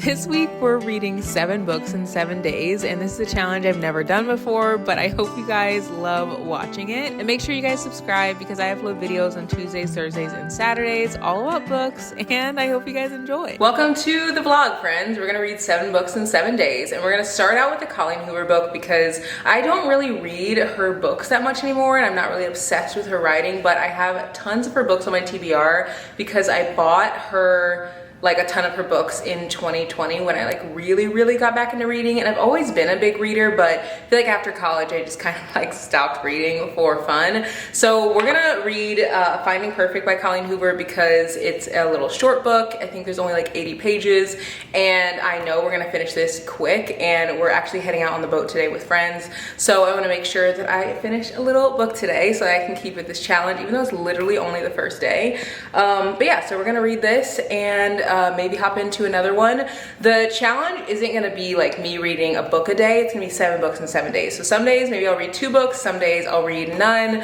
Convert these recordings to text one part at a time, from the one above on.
This week we're reading 7 books in 7 days, and this is a challenge I've never done before, but I hope you guys love watching it. And make sure you guys subscribe because I upload videos on Tuesdays, Thursdays, and Saturdays all about books, and I hope you guys enjoy. Welcome to the vlog, friends. We're gonna read 7 books in 7 days, and we're gonna start out with the Colleen Hoover book because I don't really read her books that much anymore, and I'm not really obsessed with her writing, but I have tons of her books on my TBR because I bought her like a ton of her books in 2020 when I like really got back into reading. And I've always been a big reader, but I feel like after college I just kind of like stopped reading for fun. So we're gonna read Finding Perfect by Colleen Hoover because it's a little short book. I think there's only like 80 pages, and I know we're gonna finish this quick, and we're actually heading out on the boat today with friends. So I wanna make sure that I finish a little book today so that I can keep with this challenge, even though it's literally only the first day. But yeah, so we're gonna read this and maybe hop into another one. The challenge isn't gonna be like me reading a book a day. It's gonna be 7 books in 7 days. So some days maybe I'll read 2 books, some days I'll read none,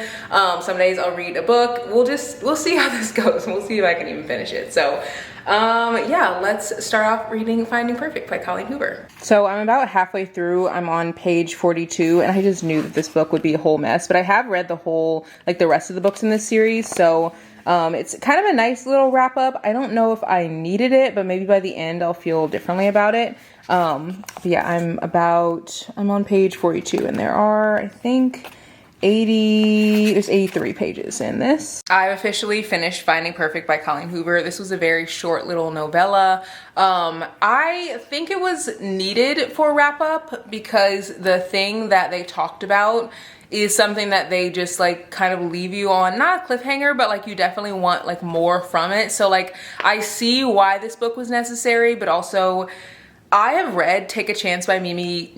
some days I'll read a book. We'll see how this goes. We'll see if I can even finish it. So yeah, let's start off reading Finding Perfect by Colleen Hoover. So I'm about halfway through. I'm on page 42, and I just knew that this book would be a whole mess, but I have read the whole, like the rest of the books in this series, so it's kind of a nice little wrap up. I don't know if I needed it, but maybe by the end I'll feel differently about it. But yeah, I'm on page 42, and there are, I think, there's 83 pages in this. I've officially finished Finding Perfect by Colleen Hoover. This was a very short little novella. I think it was needed for wrap up because the thing that they talked about is something that they just like kind of leave you on, not a cliffhanger, but like you definitely want like more from it. So like I see why this book was necessary, but also I have read Take a Chance by Mieko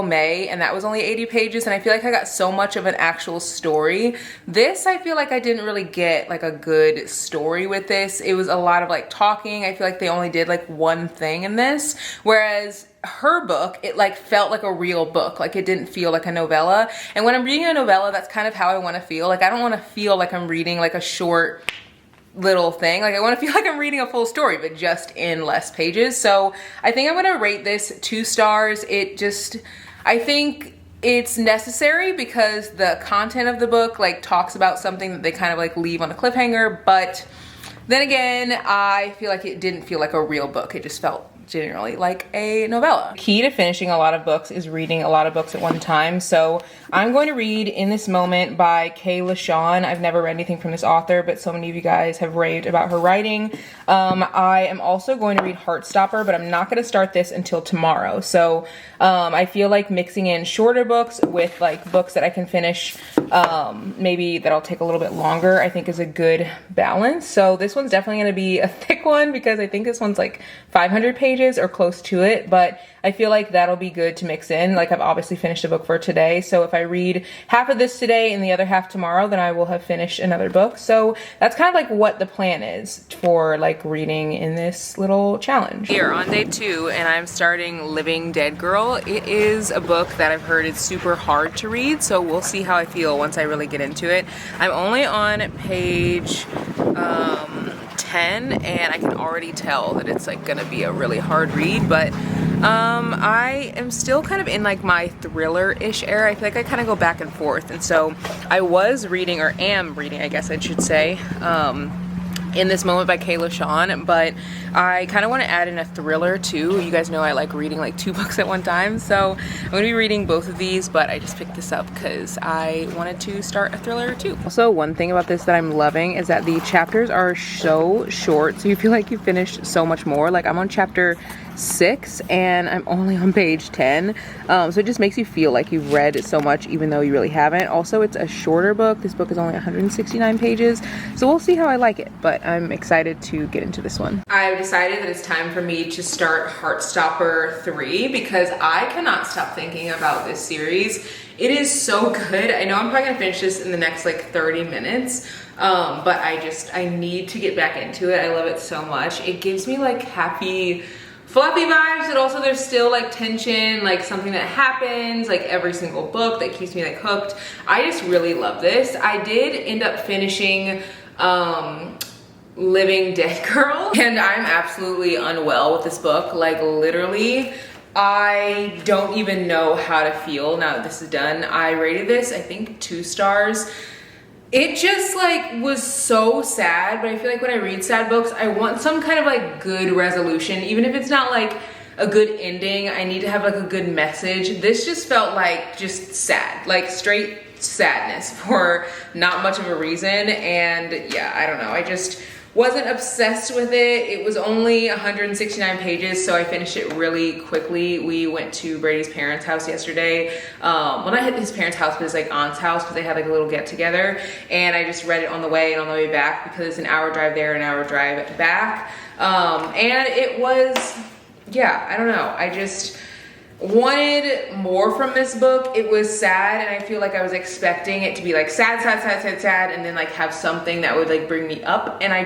May, and that was only 80 pages, and I feel like I got so much of an actual story. This, I feel like I didn't really get like a good story with this. It was a lot of like talking. I feel like they only did like one thing in this, whereas her book, it like felt like a real book. Like it didn't feel like a novella. And when I'm reading a novella, that's kind of how I want to feel. Like I don't want to feel like I'm reading like a short little thing. Like I want to feel like I'm reading a full story, but just in less pages. So I think I'm gonna rate this 2 stars. I think it's necessary because the content of the book like talks about something that they kind of like leave on a cliffhanger, but then again, I feel like it didn't feel like a real book. It just felt generally like a novella. Key to finishing a lot of books is reading a lot of books at one time. So I'm going to read In This Moment by Kay LaShawn. I've never read anything from this author, but so many of you guys have raved about her writing. I am also going to read Heartstopper, but I'm not going to start this until tomorrow. So I feel like mixing in shorter books with like books that I can finish, maybe that'll take a little bit longer, I think is a good balance. So this one's definitely going to be a thick one because I think this one's like 500 pages or close to it, but I feel like that'll be good to mix in. Like I've obviously finished a book for today, so if I read half of this today and the other half tomorrow, then I will have finished another book. So that's kind of like what the plan is for like reading in this little challenge. We are on day 2 and I'm starting Living Dead Girl. It is a book that I've heard is super hard to read, so we'll see how I feel once I really get into it. I'm only on page 10, and I can already tell that it's like gonna be a really hard read, but I am still kind of in like my thriller-ish era. I feel like I kind of go back and forth, and so I was reading, or am reading I guess I should say, In This Moment by Kay LaShawn, but I kind of want to add in a thriller too. You guys know I like reading like 2 books at one time, so I'm going to be reading both of these, but I just picked this up because I wanted to start a thriller too. Also, one thing about this that I'm loving is that the chapters are so short, so you feel like you finished so much more. Like I'm on chapter 6 and I'm only on page 10, so it just makes you feel like you've read so much even though you really haven't. Also, it's a shorter book. This book is only 169 pages, so we'll see how I like it, but I'm excited to get into this one. I've decided that it's time for me to start Heartstopper 3 because I cannot stop thinking about this series. It is so good. I know I'm probably gonna finish this in the next like 30 minutes, but I need to get back into it. I love it so much. It gives me like happy fluffy vibes, but also there's still like tension, like something that happens like every single book that keeps me like hooked. I just really love this. I did end up finishing living dead girl, and I'm absolutely unwell with this book. Like literally, I don't even know how to feel now that this is done. I rated this, I think 2 stars. It just like was so sad, but I feel like when I read sad books, I want some kind of like good resolution, even if it's not like a good ending. I need to have like a good message. This just felt like just sad, like straight sadness for not much of a reason. And yeah, I don't know, I just wasn't obsessed with it. It was only 169 pages, so I finished it really quickly. We went to Brady's parents' house yesterday. Well, not his parents' house, but his like aunt's house, because they had like a little get together. And I just read it on the way and on the way back, because it's an hour drive there, an hour drive back. And it was, yeah, I don't know. I just wanted more from this book. It was sad, and I feel like I was expecting it to be like sad, and then like have something that would like bring me up, and I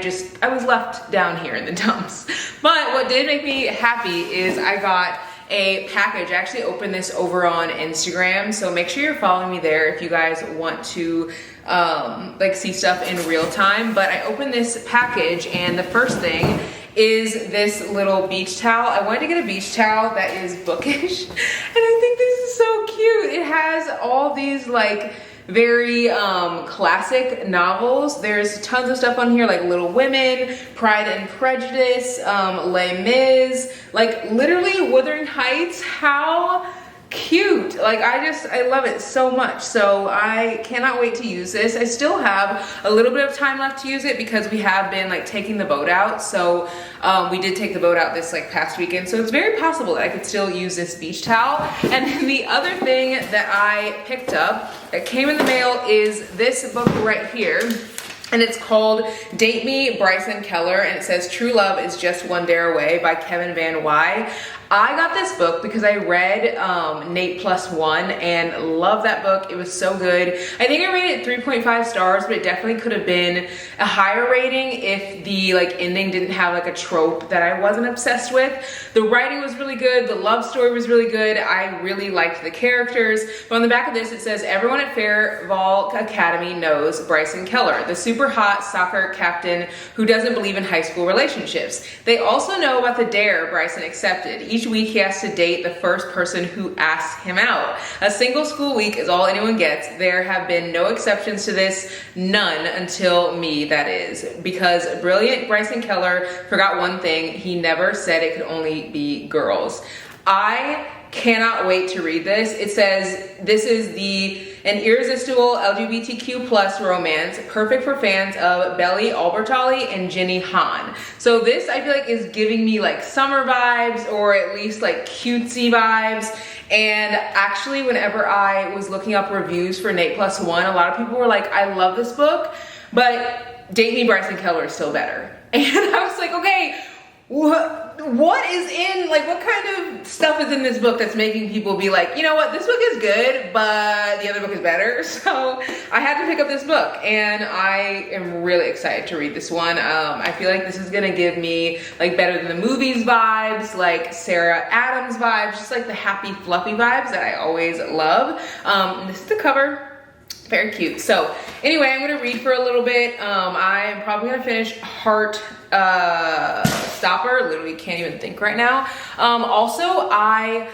was left down here in the dumps. But what did make me happy is I got a package. I actually opened this over on Instagram, so make sure you're following me there if you guys want to like see stuff in real time. But I opened this package, and the first thing is this little beach towel. I wanted to get a beach towel that is bookish, and I think this is so cute. It has all these like very classic novels. There's tons of stuff on here like Little Women, Pride and Prejudice, Les Mis, like literally Wuthering Heights. How cute. Like I love it so much. So I cannot wait to use this. I still have a little bit of time left to use it because we have been like taking the boat out. So we did take the boat out this like past weekend. So it's very possible that I could still use this beach towel. And then the other thing that I picked up that came in the mail is this book right here. And it's called Date Me, Bryson Keller, and it says True Love is Just One Dare Away by Kevin Van Wy. I got this book because I read Nate Plus One and love that book. It was so good. I think I rated it 3.5 stars, but it definitely could have been a higher rating if the like ending didn't have like a trope that I wasn't obsessed with. The writing was really good. The love story was really good. I really liked the characters. But on the back of this, it says everyone at Fairval Academy knows Bryson Keller, the super hot soccer captain who doesn't believe in high school relationships. They also know about the dare Bryson accepted. Each week he has to date the first person who asks him out. A single school week is all anyone gets. There have been no exceptions to this, none until me, that is. Because brilliant Bryson Keller forgot one thing. He never said it could only be girls. I cannot wait to read this. It says this is an irresistible LGBTQ plus romance, perfect for fans of Belly Albertalli and Jenny Han. So this I feel like is giving me like summer vibes, or at least like cutesy vibes. And actually, whenever I was looking up reviews for Nate Plus One, a lot of people were like, I love this book, but Date Me, Bryson Keller is still better. And I was like, okay, what is in, like, what kind of stuff is in this book that's making people be like, you know what, this book is good, but the other book is better? So I had to pick up this book, and I am really excited to read this one. I feel like this is gonna give me like Better Than the Movies vibes, like Sarah Adams vibes, just like the happy, fluffy vibes that I always love. This is the cover. Very cute. So anyway, I'm gonna read for a little bit. I'm probably gonna finish Heart Stopper. Literally can't even think right now. Also, I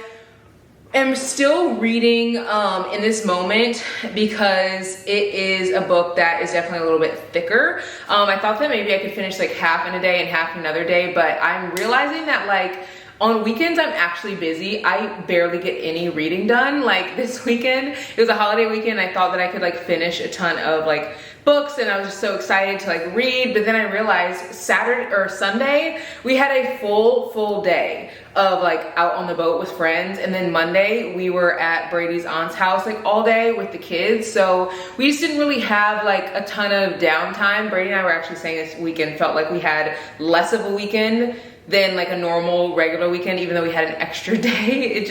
am still reading in this moment because it is a book that is definitely a little bit thicker. I thought that maybe I could finish like half in a day and half another day, but I'm realizing that like on weekends, I'm actually busy. I barely get any reading done. Like this weekend, it was a holiday weekend. I thought that I could like finish a ton of like books, and I was just so excited to like read. But then I realized Saturday or Sunday, we had a full day of like out on the boat with friends. And then Monday we were at Brady's aunt's house like all day with the kids. So we just didn't really have like a ton of downtime. Brady and I were actually saying this weekend felt like we had less of a weekend than like a normal regular weekend, even though we had an extra day.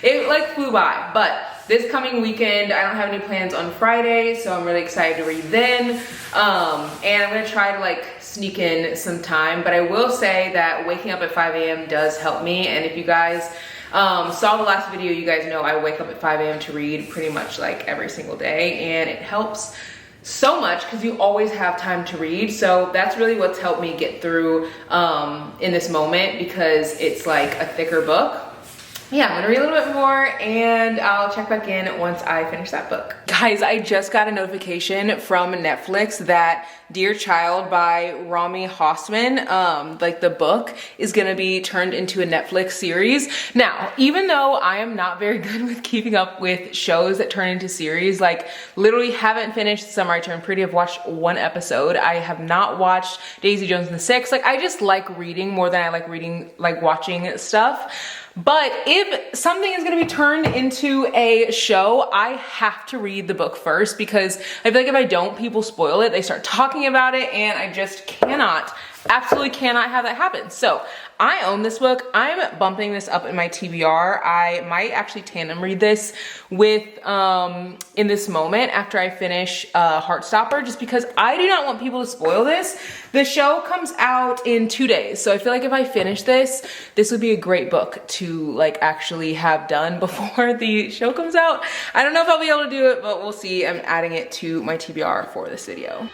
It like flew by. But this coming weekend, I don't have any plans on Friday, so I'm really excited to read then. And I'm gonna try to like sneak in some time, but I will say that waking up at 5 a.m. does help me. And if you guys saw the last video, you guys know I wake up at 5 a.m. to read pretty much like every single day, and it helps so much because you always have time to read. So that's really what's helped me get through in this moment, because it's like a thicker book. Yeah, I'm gonna read a little bit more and I'll check back in once I finish that book. Guys, I just got a notification from Netflix that Dear Child by Rami Hossman, like the book, is gonna be turned into a Netflix series. Now, even though I am not very good with keeping up with shows that turn into series, like literally haven't finished Summer I Turned Pretty, I've watched one episode. I have not watched Daisy Jones and the Six. Like, I just like reading more than I like reading, like watching stuff. But if something is gonna be turned into a show, I have to read the book first, because I feel like if I don't, people spoil it. They start talking about it and I just cannot, absolutely cannot have that happen. So I own this book. I'm bumping this up in my TBR. I might actually tandem read this with, in this moment after I finish Heartstopper, just because I do not want people to spoil this. The show comes out in 2 days. So I feel like if I finish this, this would be a great book to like actually have done before the show comes out. I don't know if I'll be able to do it, but we'll see. I'm adding it to my TBR for this video.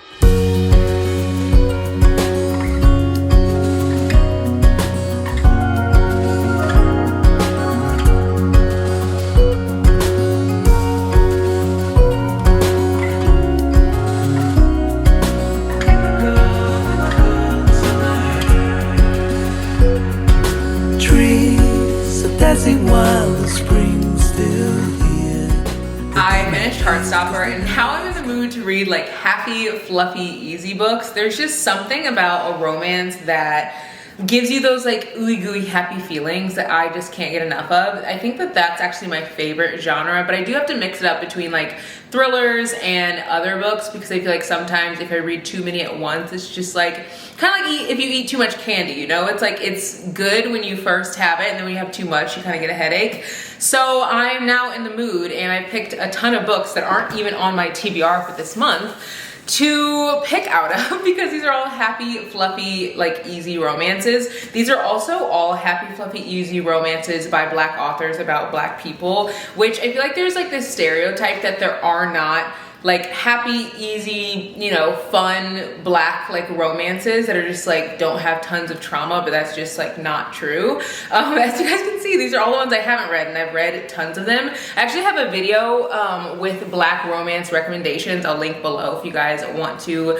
I finished Heartstopper and now I'm in the mood to read like happy, fluffy, easy books. There's just something about a romance that gives you those like ooey gooey happy feelings that I just can't get enough of. I think that that's actually my favorite genre, but I do have to mix it up between like thrillers and other books, because I feel like sometimes if I read too many at once, it's just like kind of like if you eat too much candy, you know? It's like it's good when you first have it, and then when you have too much, you kind of get a headache. So I'm now in the mood, and I picked a ton of books that aren't even on my TBR for this month to pick out of, because these are all happy, fluffy, like easy romances. These are also all happy, fluffy, easy romances by Black authors about Black people, which I feel like there's like this stereotype that there are not like happy, easy, you know, fun Black like romances that are just like don't have tons of trauma, but that's just like not true. As you guys can see, these are all the ones I haven't read, and I've read tons of them. I actually have a video with Black romance recommendations. I'll link below if you guys want to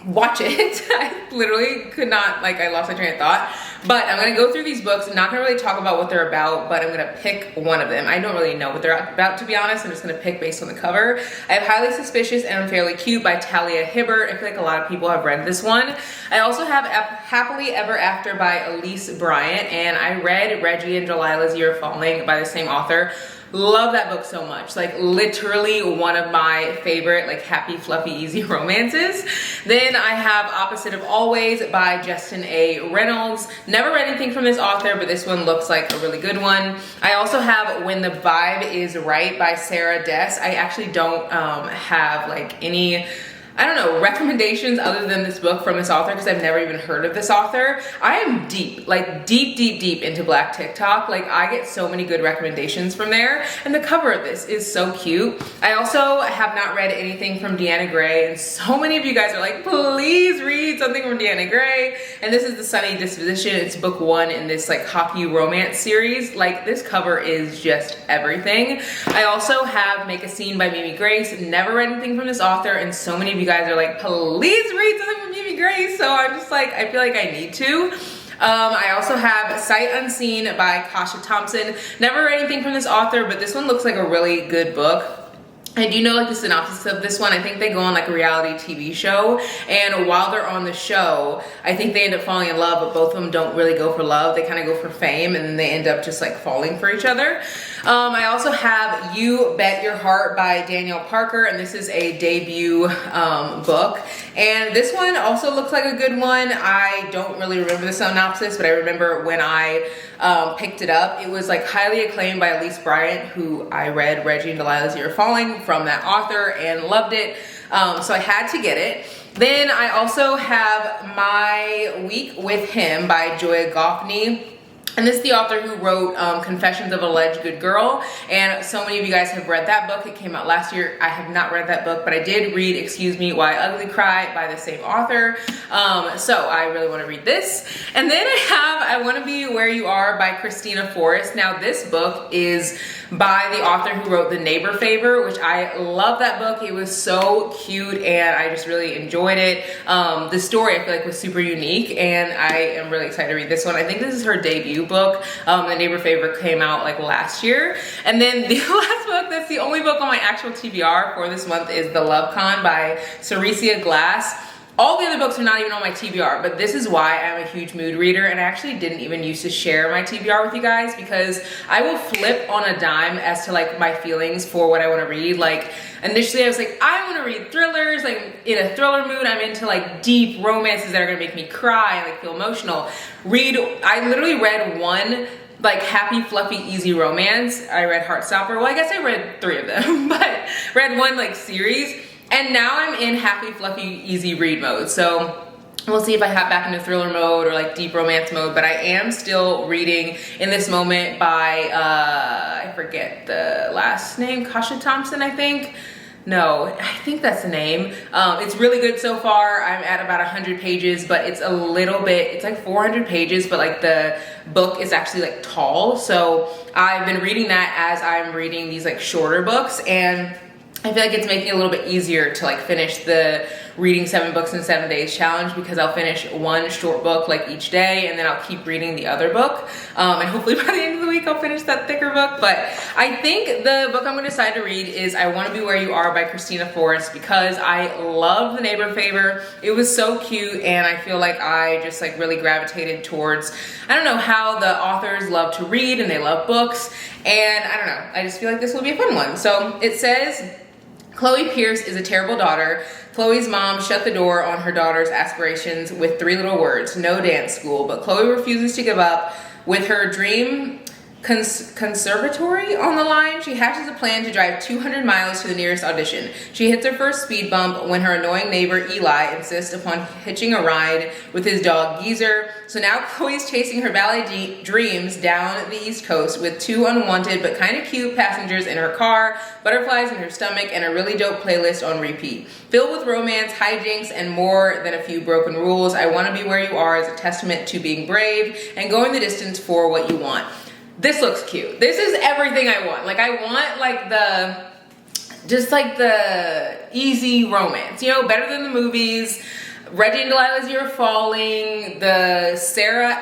watch it. I literally could not, like, I lost my train of thought. But I'm gonna go through these books. I'm not gonna really talk about what they're about, but I'm gonna pick one of them. I don't really know what they're about, to be honest. I'm just gonna pick based on the cover. I have Highly Suspicious and Unfairly Cute by Talia Hibbert. I feel like a lot of people have read this one. I also have Happily Ever After by Elise Bryant, and I read Reggie and Delilah's Year of Falling by the same author. Love that book so much. Like literally one of my favorite like happy, fluffy, easy romances. Then I have Opposite of Always by Justin A. Reynolds. Never read anything from this author, but this one looks like a really good one. I also have When the Vibe is Right by Sarah Dess. I actually don't have like any, I don't know, recommendations other than this book from this author, because I've never even heard of this author. I am deep, like deep into Black TikTok. Like I get so many good recommendations from there, and the cover of this is so cute. I also have not read anything from Deanna Gray, and so many of you guys are like, please read something from Deanna Gray. And this is the Sunny Disposition. It's book 1 in this like hockey romance series. Like this cover is just everything. I also have Make a Scene by Mimi Grace. Never read anything from this author, and so many of you guys are like, please read something from Mimi Grace. So I'm just like, I feel like I need to. I also have Sight Unseen by Tasha Thompson. Never read anything from this author, but this one looks like a really good book. I do know like the synopsis of this one. I think they go on like a reality TV show, and while they're on the show, I think they end up falling in love, but both of them don't really go for love. They kind of go for fame, and then they end up just like falling for each other. I also have You Bet Your Heart by Danielle Parker, and this is a debut book. And this one also looks like a good one. I don't really remember the synopsis, but I remember when I picked it up, it was like highly acclaimed by Elise Bryant, who I read Reggie and Delilah's Year of Falling from that author and loved it. So I had to get it. Then I also have My Week with Him by Joya Goffney. And this is the author who wrote Confessions of a Alleged Good Girl, and so many of you guys have read that book. It came out last year. I have not read that book, but I did read Excuse Me, Why I Ugly Cry by the same author. So I really want to read this. And then I have I Want to Be Where You Are by Christina Forrest. Now this book is by the author who wrote The Neighbor Favor, which I love that book. It was so cute and I just really enjoyed it. The story I feel like was super unique, and I am really excited to read this one. I think this is her debut book. The Neighbor Favor came out like last year. And then the last book, that's the only book on my actual TBR for this month, is The Love Con by Ceresia Glass. All the other books are not even on my TBR, but this is why I'm a huge mood reader, and I actually didn't even used to share my TBR with you guys because I will flip on a dime as to like my feelings for what I want to read. Like initially I was like, I want to read thrillers, like in a thriller mood. I'm into like deep romances that are gonna make me cry and like feel emotional. I literally read one like happy, fluffy, easy romance. I read Heartstopper. Well, I guess I read 3 of them, but read one like series. And now I'm in happy, fluffy, easy read mode. So we'll see if I hop back into thriller mode or like deep romance mode, but I am still reading In This Moment by, I forget the last name, Thompson, I think. No, I think that's the name. It's really good so far. I'm at about 100 pages, but it's a little bit, it's like 400 pages, but like the book is actually like tall. So I've been reading that as I'm reading these like shorter books, and I feel like it's making it a little bit easier to like finish the reading 7 books in 7 days challenge, because I'll finish one short book like each day and then I'll keep reading the other book. And hopefully by the end of the week I'll finish that thicker book. But I think the book I'm gonna decide to read is I Want to Be Where You Are by Christina Forrest, because I love The Neighbor Favor. It was so cute, and I feel like I just like really gravitated towards, I don't know, how the authors love to read and they love books. And I don't know, I just feel like this will be a fun one. So it says, Chloe Pierce is a terrible daughter. Chloe's mom shut the door on her daughter's aspirations with 3 little words: no dance school. But Chloe refuses to give up. With her dream conservatory on the line, she hatches a plan to drive 200 miles to the nearest audition. She hits her first speed bump when her annoying neighbor Eli insists upon hitching a ride with his dog Geezer. So now Chloe's chasing her ballet dreams down the East Coast with 2 unwanted but kind of cute passengers in her car, butterflies in her stomach, and a really dope playlist on repeat. Filled with romance, hijinks, and more than a few broken rules, I Want to Be Where You Are is a testament to being brave and going the distance for what you want. This looks cute. This is everything I want. Like I want like the easy romance, you know, better than the movies. Reggie and Delilah's You're Falling, the Sarah,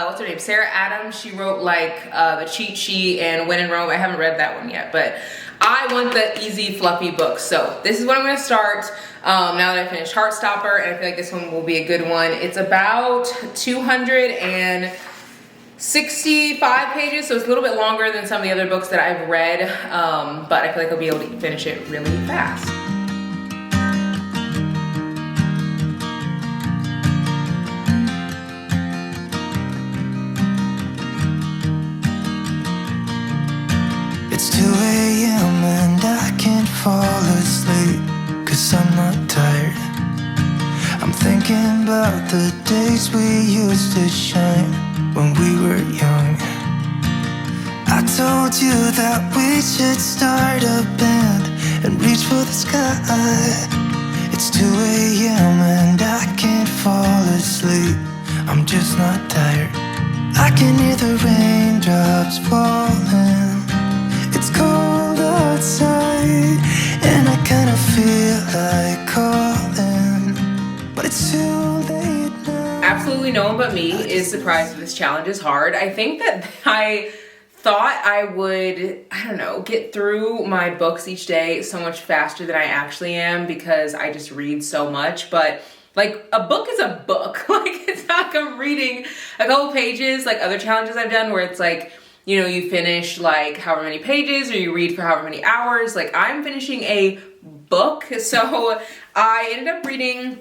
what's her name? Sarah Adams. She wrote like The Cheat Sheet and When in Rome. I haven't read that one yet, but I want the easy, fluffy books. So this is what I'm gonna start now that I finished Heartstopper, and I feel like this one will be a good one. It's about 265 pages, so it's a little bit longer than some of the other books that I've read, but I feel like I'll be able to finish it really fast. It's 2 a.m. and I can't fall asleep, 'cause I'm not tired. I'm thinking about the days we used to shine when we were young. I told you that we should start a band and reach for the sky. It's 2 a.m. and I can't fall asleep. I'm just not tired. I can hear the raindrops falling. It's cold outside and I kinda feel like calling, but it's too late now. Absolutely no one but me is surprised that this challenge is hard. I think that I thought I would, I don't know, get through my books each day so much faster than I actually am, because I just read so much. But like a book is a book. Like it's not like I'm reading a couple pages like other challenges I've done where it's like, you know, you finish like however many pages or you read for however many hours. Like I'm finishing a book. So I ended up reading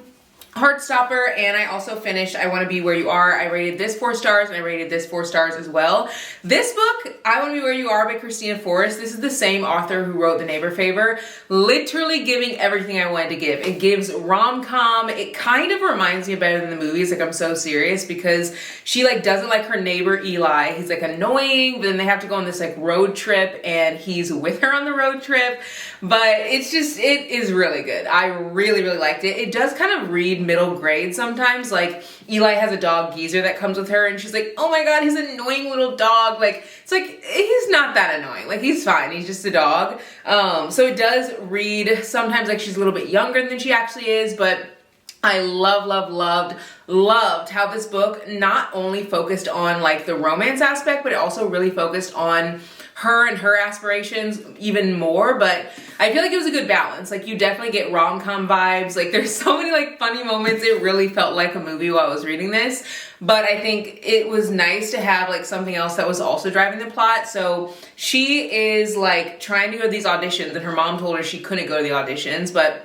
Heartstopper, and I also finished I Want to Be Where You Are. I rated this 4 stars, and I rated this 4 stars as well. This book, I Want to Be Where You Are by Christina Forrest, this is the same author who wrote The Neighbor Favor, literally giving everything I wanted to give. It gives rom-com. It kind of reminds me of Better Than the Movies, like I'm so serious, because she like doesn't like her neighbor Eli. He's like annoying, but then they have to go on this like road trip, and he's with her on the road trip. But it's just, it is really good. I really, really liked it. It does kind of read middle grade sometimes. Like Eli has a dog, Geezer, that comes with her, and she's like, oh my god, he's an annoying little dog. Like, it's like, he's not that annoying. Like, he's fine. He's just a dog. So it does read sometimes like she's a little bit younger than she actually is, but I loved how this book not only focused on like the romance aspect, but it also really focused on her and her aspirations even more. But I feel like it was a good balance. Like, you definitely get rom-com vibes. Like, there's so many like funny moments. It really felt like a movie while I was reading this. But I think it was nice to have like something else that was also driving the plot. So she is like trying to go to these auditions, and her mom told her she couldn't go to the auditions, but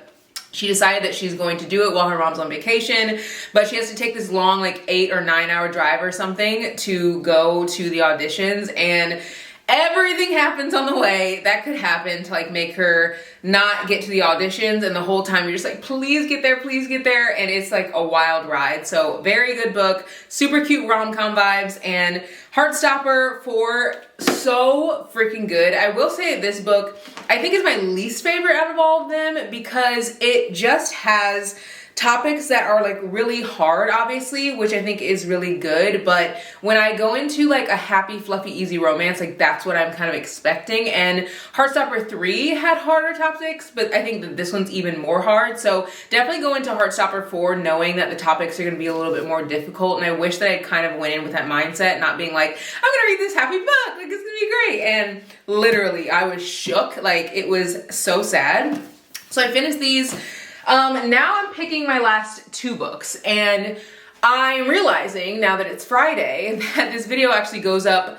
she decided that she's going to do it while her mom's on vacation, but she has to take this long, like 8 or 9 hour drive or something to go to the auditions, and everything happens on the way that could happen to like make her not get to the auditions, and the whole time you're just like, please get there, and it's like a wild ride. So very good book, super cute rom-com vibes, and Heartstopper for so freaking good. I will say this book I think is my least favorite out of all of them, because it just has topics that are like really hard, obviously, which I think is really good. But when I go into like a happy, fluffy, easy romance, like that's what I'm kind of expecting. And Heartstopper 3 had harder topics, but I think that this one's even more hard. So definitely go into Heartstopper 4 knowing that the topics are going to be a little bit more difficult. And I wish that I kind of went in with that mindset, not being like, I'm going to read this happy book, like it's going to be great. And literally I was shook. Like, it was so sad. So I finished these. Now I'm picking my last 2 books, and I'm realizing now that it's Friday that this video actually goes up,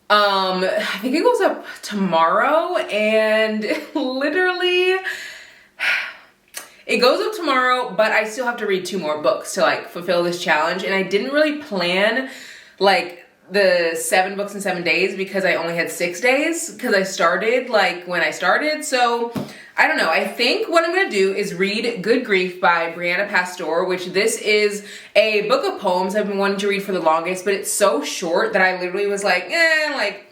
I think it goes up tomorrow, and literally it goes up tomorrow, but I still have to read 2 more books to like fulfill this challenge. And I didn't really plan like the 7 books in 7 days, because I only had 6 days, because I started like when I started. So I don't know. I think what I'm going to do is read Good Grief by Brianna Pasteur, which this is a book of poems I've been wanting to read for the longest, but it's so short that I literally was like, like,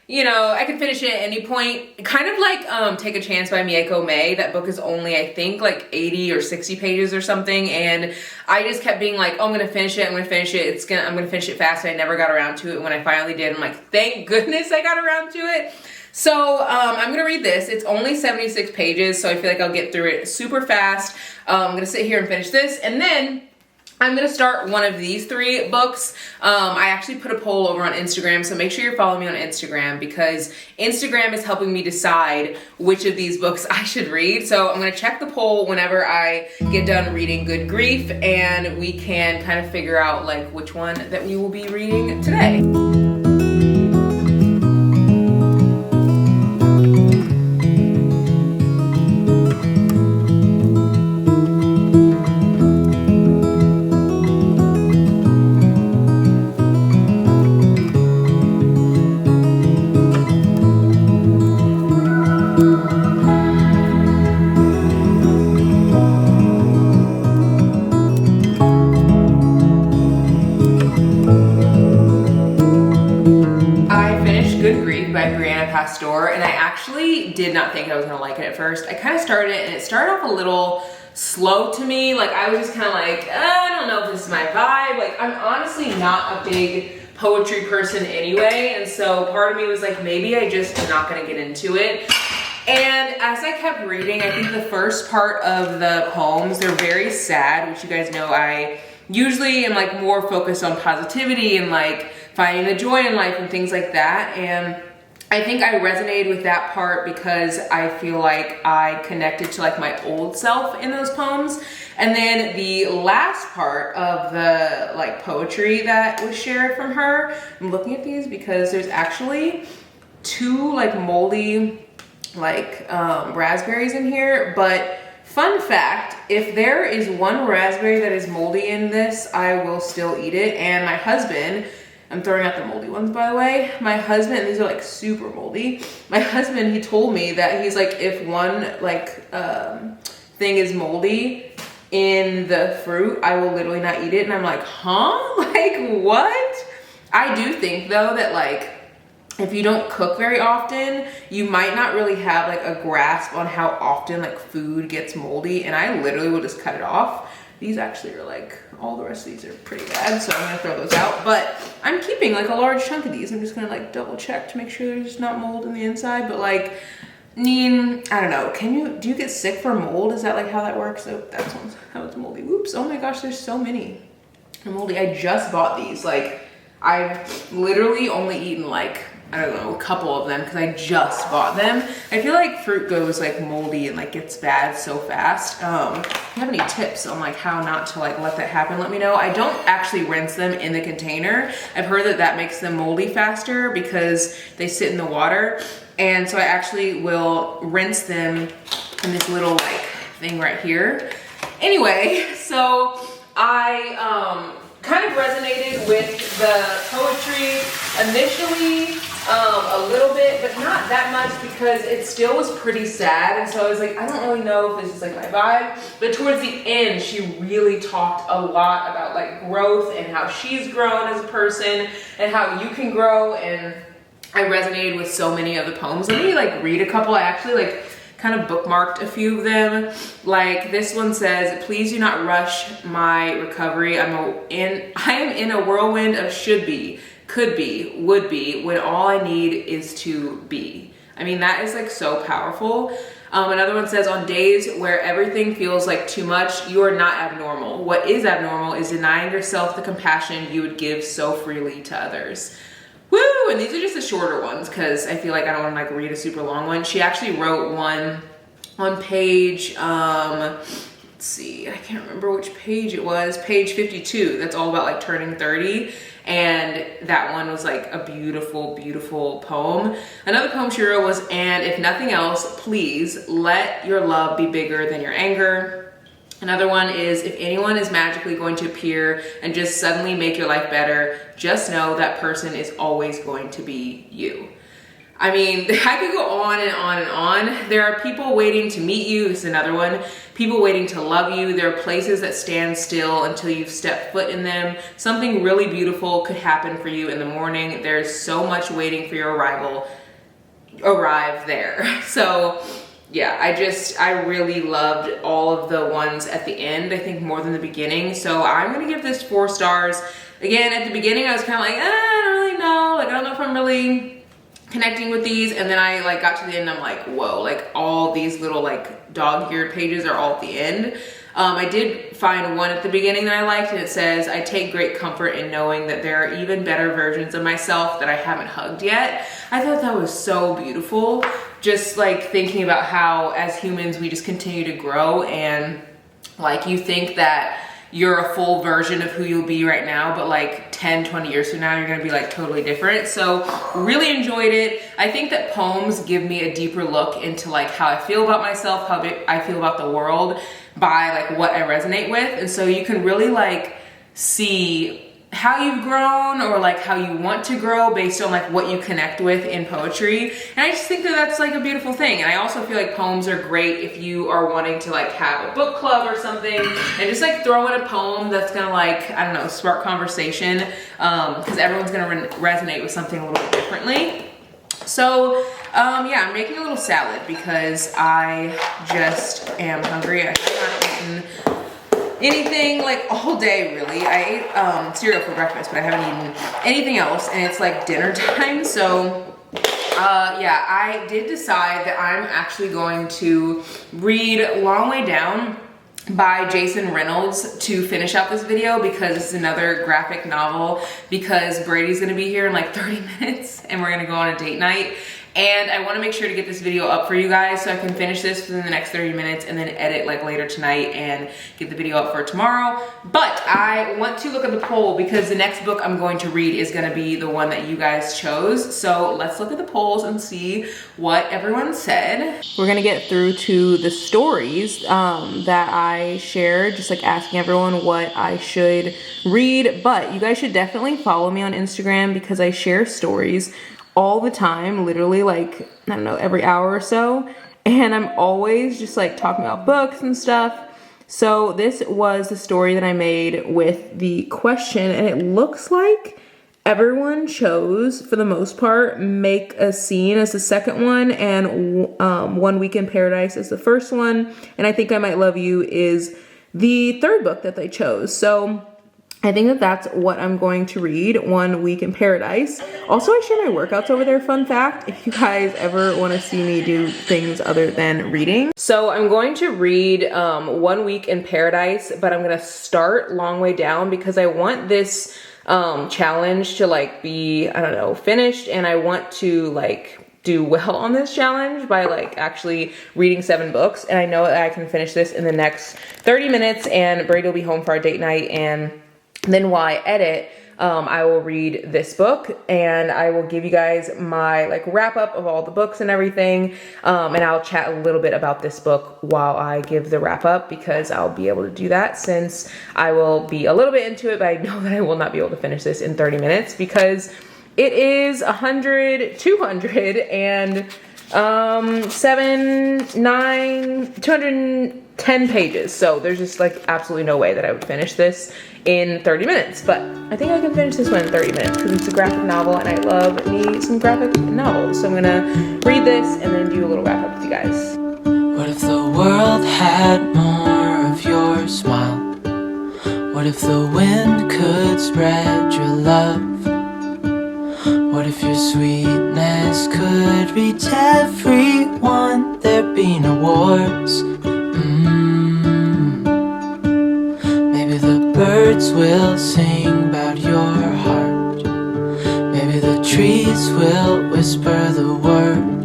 you know, I could finish it at any point. Kind of like Take a Chance by Mieko May. That book is only, I think, like 80 or 60 pages or something, and I just kept being like, oh, I'm going to finish it, I'm going to finish it, I'm going to finish it fast, and I never got around to it. When I finally did, I'm like, thank goodness I got around to it. So I'm gonna read this. It's only 76 pages, so I feel like I'll get through it super fast. I'm gonna sit here and finish this, and then I'm gonna start one of these 3 books. I actually put a poll over on Instagram, so make sure you're following me on Instagram, because Instagram is helping me decide which of these books I should read. So I'm gonna check the poll whenever I get done reading Good Grief, and we can kind of figure out like which one that we will be reading today. Pasteur, and I actually did not think I was gonna like it at first. I kind of started it, and it started off a little slow to me. Like, I was just kind of like, I don't know if this is my vibe. Like, I'm honestly not a big poetry person anyway, and so part of me was like, maybe I just am not gonna get into it. And as I kept reading, I think the first part of the poems, they're very sad, which you guys know I usually am like more focused on positivity and like finding the joy in life and things like that. And I think I resonated with that part because I feel like I connected to like my old self in those poems. And then the last part of the like poetry that was shared from her, I'm looking at these because there's actually 2 like moldy like raspberries in here, but Fun fact, if there is one raspberry that is moldy in this, I will still eat it. And my husband, I'm throwing out the moldy ones by the way, my husband, these are like super moldy. My husband, he told me that he's like, if one like thing is moldy in the fruit, I will literally not eat it. And I'm like, huh? Like what? I do think though that like, if you don't cook very often, you might not really have like a grasp on how often like food gets moldy, and I literally will just cut it off. These actually are like, all the rest of these are pretty bad, so I'm gonna throw those out, but I'm keeping like a large chunk of these. I'm just gonna like double check to make sure there's not mold in the inside, but like, I don't know, do you get sick for mold? Is that like how that works? So that was moldy. Whoops, oh my gosh, there's so many. They're moldy. I just bought these. Like, I've literally only eaten like, I don't know, a couple of them because I just bought them. I feel like fruit goes like moldy and like gets bad so fast. If you have any tips on like how not to like let that happen, let me know. I don't actually rinse them in the container. I've heard that that makes them moldy faster because they sit in the water. And so I actually will rinse them in this little like thing right here. Anyway, so I kind of resonated with the poetry initially a little bit, but not that much because it still was pretty sad. And so I was like, I don't really know if this is like my vibe. But towards the end, she really talked a lot about like growth and how she's grown as a person and how you can grow. And I resonated with so many of the poems. Let me like read a couple. I actually like kind of bookmarked a few of them. Like this one says, please do not rush my recovery. I am in a whirlwind of should be, could be, would be, when all I need is to be. I mean, that is like so powerful. Another one says, on days where everything feels like too much, you are not abnormal. What is abnormal is denying yourself the compassion you would give so freely to others. Woo! And these are just the shorter ones because I feel like I don't want to like read a super long one. She actually wrote one on page, let's see, I can't remember which page it was, page 52. That's all about like turning 30. And that one was like a beautiful, beautiful poem. Another poem she wrote was, and if nothing else, please let your love be bigger than your anger. Another one is, if anyone is magically going to appear and just suddenly make your life better, just know that person is always going to be you. I mean, I could go on and on and on. There are people waiting to meet you. This is another one. People waiting to love you. There are places that stand still until you've stepped foot in them. Something really beautiful could happen for you in the morning. There's so much waiting for your arrive there. So yeah, I really loved all of the ones at the end, I think more than the beginning. So I'm gonna give this 4 stars. Again, at the beginning, I was kind of like, I don't really know. Like, I don't know if I'm really connecting with these. And then I like got to the end, I'm like, whoa, like all these little like dog-eared pages are all at the end. I did find one at the beginning that I liked, and it says, I take great comfort in knowing that there are even better versions of myself that I haven't hugged yet. I thought that was so beautiful. Just like thinking about how as humans, we just continue to grow, and like you think that you're a full version of who you'll be right now, but like 10, 20 years from now, you're gonna be like totally different. So really enjoyed it. I think that poems give me a deeper look into like how I feel about myself, how I feel about the world by like what I resonate with. And so you can really like see how you've grown or like how you want to grow based on like what you connect with in poetry. And I just think that that's like a beautiful thing. And I also feel like poems are great if you are wanting to like have a book club or something and just like throw in a poem that's gonna like, I don't know, spark conversation, because everyone's gonna resonate with something a little bit differently. So yeah, I'm making a little salad because I just am hungry. I have not eaten anything like all day really. I ate cereal for breakfast, but I haven't eaten anything else, and it's like dinner time. So yeah, I did decide that I'm actually going to read Long Way Down by Jason Reynolds to finish out this video, because this is another graphic novel, because Brady's gonna be here in like 30 minutes and we're gonna go on a date night. and I want to make sure to get this video up for you guys so I can finish this within the next 30 minutes and then edit like later tonight and get the video up for tomorrow. But I want to look at the poll because the next book I'm going to read is going to be the one that you guys chose. So let's look at the polls and see what everyone said. We're going to get through to the stories that I shared, just like asking everyone what I should read. But you guys should definitely follow me on Instagram because I share stories all the time, literally like, I don't know, every hour or so. And I'm always just like talking about books and stuff. So this was the story that I made with the question, and it looks like everyone chose, for the most part, Make a Scene as the second one, and 1 Week in Paradise as the first one. And I Think I Might Love You is the third book that they chose. So I think that that's what I'm going to read, 1 Week in Paradise. Also, I share my workouts over there, fun fact, if you guys ever want to see me do things other than reading. So I'm going to read 1 Week in Paradise, but I'm going to start long way down because I want this challenge to like be, I don't know, finished, and I want to like do well on this challenge by like actually reading 7 books. And I know that I can finish this in the next 30 minutes and Brady will be home for our date night, and then while I edit, I will read this book and I will give you guys my like wrap up of all the books and everything. And I'll chat a little bit about this book while I give the wrap up because I'll be able to do that since I will be a little bit into it, but I know that I will not be able to finish this in 30 minutes because it is 210 pages. So there's just like absolutely no way that I would finish this in 30 minutes, but I think I can finish this one in 30 minutes because it's a graphic novel and I love me some graphic novels. So I'm gonna read this and then do a little wrap up with you guys. What if the world had more of your smile? What if the wind could spread your love? What if your sweetness could reach everyone? There'd be no wars. Maybe the birds will sing about your heart. Maybe the trees will whisper the word.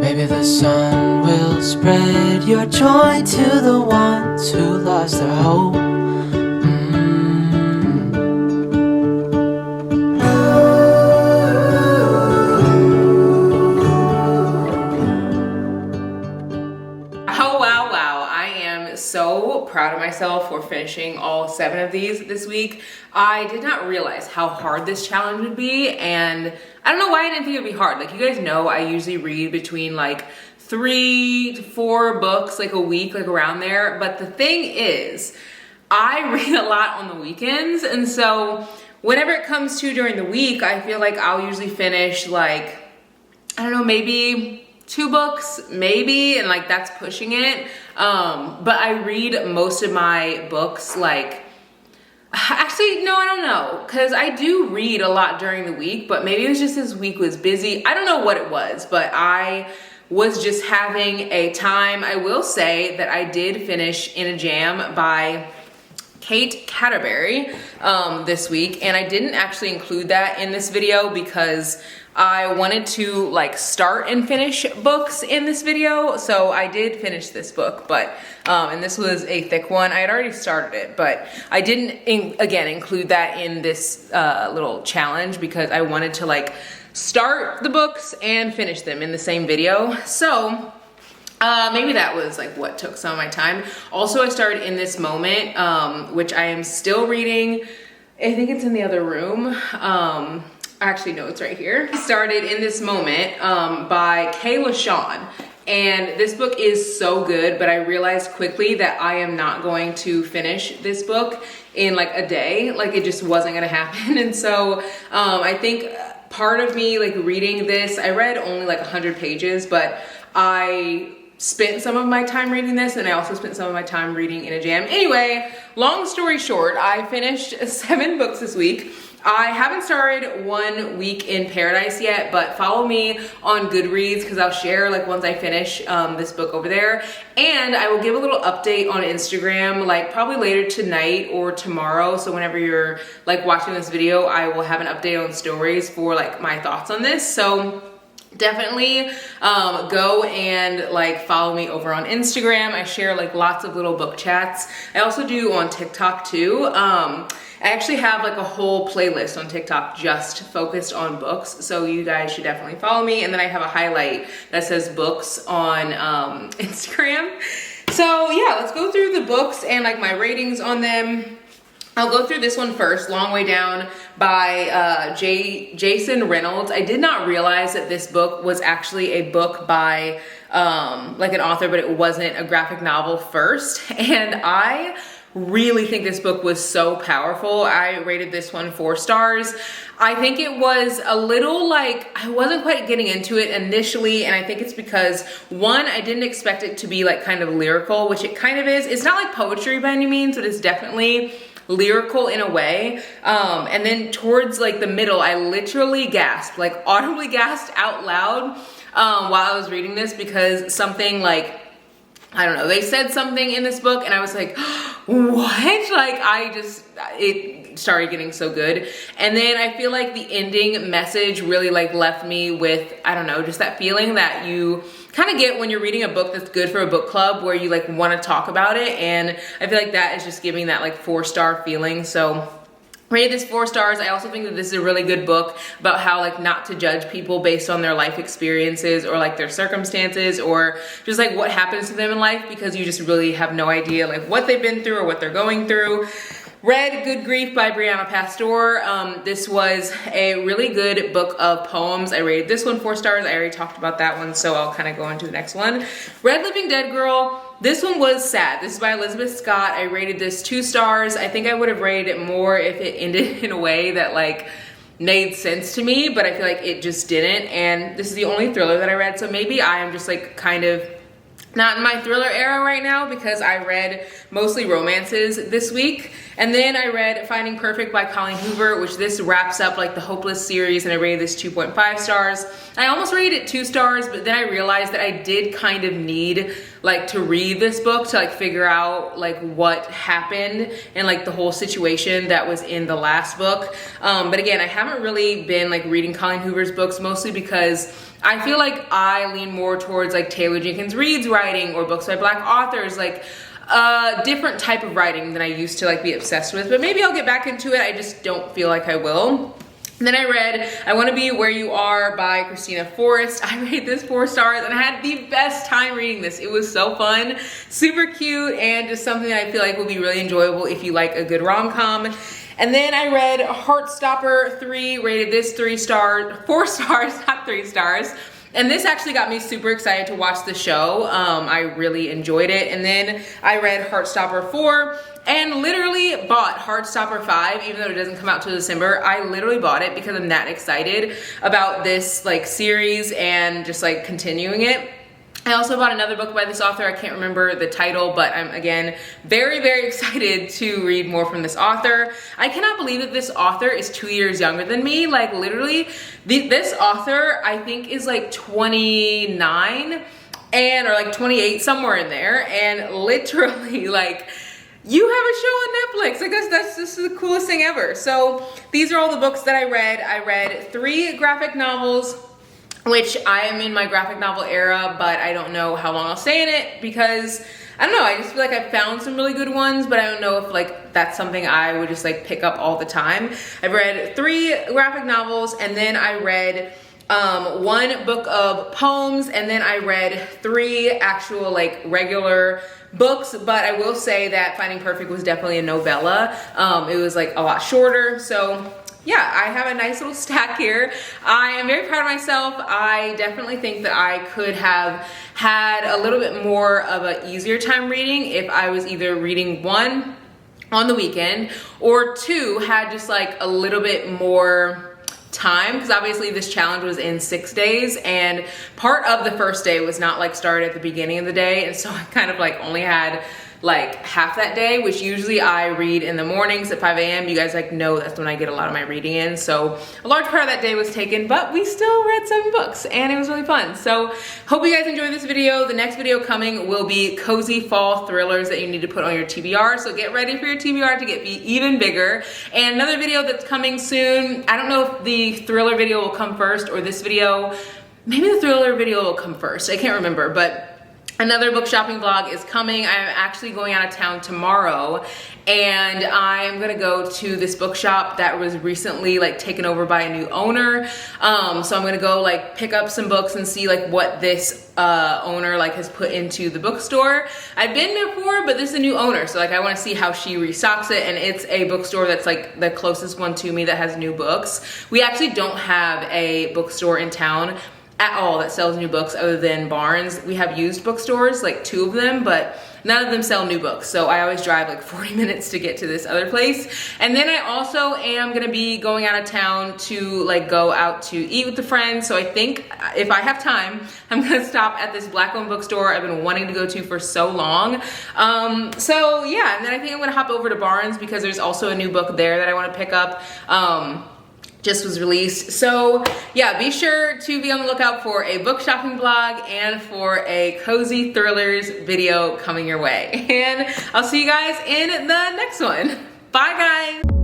Maybe the sun will spread your joy to the ones who lost their hope. So proud of myself for finishing all 7 of these this week. I did not realize how hard this challenge would be, and I don't know why I didn't think it would be hard. Like, you guys know I usually read between like 3 to 4 books like a week, like around there. But the thing is, I read a lot on the weekends, and so whenever it comes to during the week, I feel like I'll usually finish like, I don't know, maybe 2 books, maybe, and like that's pushing it. But I read most of my books like, actually, no, I don't know, because I do read a lot during the week, but maybe it was just this week was busy. I don't know what it was, but I was just having a time. I will say that I did finish In a Jam by Kate Catterberry this week, and I didn't actually include that in this video because I wanted to like start and finish books in this video. So I did finish this book, but and this was a thick one. I had already started it, but I didn't again include that in this little challenge because I wanted to like start the books and finish them in the same video. So maybe that was like what took some of my time. Also, I started In This Moment, which I am still reading. I think it's in the other room. Actually, no, it's right here. I started In This Moment by Kayla Shawn. And this book is so good, but I realized quickly that I am not going to finish this book in like a day. Like, it just wasn't gonna happen. And so I think part of me like reading this, I read only like 100 pages, but I spent some of my time reading this, and I also spent some of my time reading In a Jam. Anyway, long story short, I finished 7 books this week. I haven't started 1 Week in Paradise yet, but follow me on Goodreads because I'll share like once I finish this book over there. And I will give a little update on Instagram, like probably later tonight or tomorrow. So whenever you're like watching this video, I will have an update on stories for like my thoughts on this. So definitely go and like follow me over on Instagram. I share like lots of little book chats. I also do on TikTok too. I actually have like a whole playlist on TikTok just focused on books, so you guys should definitely follow me. And then I have a highlight that says books on Instagram. So yeah, let's go through the books and like my ratings on them. I'll go through this one first, Long Way Down by Jason Reynolds. I did not realize that this book was actually a book by like an author, but it wasn't a graphic novel first. And I really think this book was so powerful. I rated this one 4 stars. I think it was a little like, I wasn't quite getting into it initially, and I think it's because, one, I didn't expect it to be like kind of lyrical, which it kind of is. It's not like poetry by any means, but it's definitely lyrical in a way. And then towards like the middle, I literally gasped, like audibly gasped out loud while I was reading this, because something like, I don't know, they said something in this book and I was like, what? Like it started getting so good. And then I feel like the ending message really like left me with, I don't know, just that feeling that you kind of get when you're reading a book that's good for a book club, where you like want to talk about it. And I feel like that is just giving that like 4-star feeling. So rated this 4 stars. I also think that this is a really good book about how like not to judge people based on their life experiences or like their circumstances or just like what happens to them in life, because you just really have no idea like what they've been through or what they're going through. Read Good Grief by Brianna Pasteur. This was a really good book of poems. I rated this one 4 stars. I already talked about that one, so I'll kind of go into the next one. Read Living Dead Girl. This one was sad. This is by Elizabeth Scott. I rated this 2 stars. I think I would have rated it more if it ended in a way that like made sense to me, but I feel like it just didn't. And this is the only thriller that I read, so maybe I am just like kind of not in my thriller era right now, because I read mostly romances this week. And then I read Finding Perfect by Colleen Hoover, which this wraps up like the Hopeless series, and I rated this 2.5 stars. I almost rated it 2 stars, but then I realized that I did kind of need like to read this book to like figure out like what happened and like the whole situation that was in the last book. But again, I haven't really been like reading Colleen Hoover's books, mostly because I feel like I lean more towards like Taylor Jenkins Reid's writing or books by Black authors, like different type of writing than I used to like be obsessed with. But maybe I'll get back into it. I just don't feel like I will. And then I read I Want to Be Where You Are by Christina Forrest. I rated this 4 stars and I had the best time reading this. It was so fun, super cute, and just something that I feel like will be really enjoyable if you like a good rom-com. And then I read Heartstopper 3, rated this 4 stars, not 3 stars. And this actually got me super excited to watch the show. I really enjoyed it. And then I read Heartstopper 4 and literally bought Heartstopper 5, even though it doesn't come out till December. I literally bought it because I'm that excited about this like series and just like continuing it. I also bought another book by this author. I can't remember the title, but I'm again very, very excited to read more from this author. I cannot believe that this author is 2 years younger than me. Like literally, this author I think is like 29 or like 28, somewhere in there, and literally like you have a show on Netflix. I guess that's just the coolest thing ever. So these are all the books that I read. I read 3 graphic novels, which I am in my graphic novel era, but I don't know how long I'll stay in it, because I don't know, I just feel like I found some really good ones, but I don't know if like that's something I would just like pick up all the time. I've read 3 graphic novels, and then I read 1 book of poems, and then I read 3 actual like regular books. But I will say that Finding Perfect was definitely a novella. It was like a lot shorter, so yeah, I have a nice little stack here. I am very proud of myself. I definitely think that I could have had a little bit more of an easier time reading if I was either reading 1 on the weekend, or 2 had just like a little bit more time, because obviously this challenge was in 6 days, and part of the first day was not like started at the beginning of the day, and so I kind of like only had like half that day, which usually I read in the mornings at 5 a.m. You guys like know that's when I get a lot of my reading in, so a large part of that day was taken, but we still read 7 books and it was really fun. So hope you guys enjoyed this video. The next video coming will be cozy fall thrillers that you need to put on your TBR, so get ready for your TBR to get even bigger. And another video that's coming soon, I don't know if the thriller video will come first or this video, maybe the thriller video will come first. I can't remember, but another book shopping vlog is coming. I'm actually going out of town tomorrow, and I'm gonna go to this bookshop that was recently like taken over by a new owner. So I'm gonna go like pick up some books and see like what this owner like has put into the bookstore. I've been there before, but this is a new owner, so like I want to see how she restocks it, and it's a bookstore that's like the closest one to me that has new books. We actually don't have a bookstore in town at all that sells new books other than Barnes. We have used bookstores, like 2 of them, but none of them sell new books. So I always drive like 40 minutes to get to this other place. And then I also am gonna be going out of town to like go out to eat with the friends. So I think if I have time, I'm gonna stop at this Black-owned bookstore I've been wanting to go to for so long. So yeah, and then I think I'm gonna hop over to Barnes because there's also a new book there that I wanna pick up. Just was released. So yeah, be sure to be on the lookout for a book shopping vlog and for a cozy thrillers video coming your way. And I'll see you guys in the next one. Bye guys.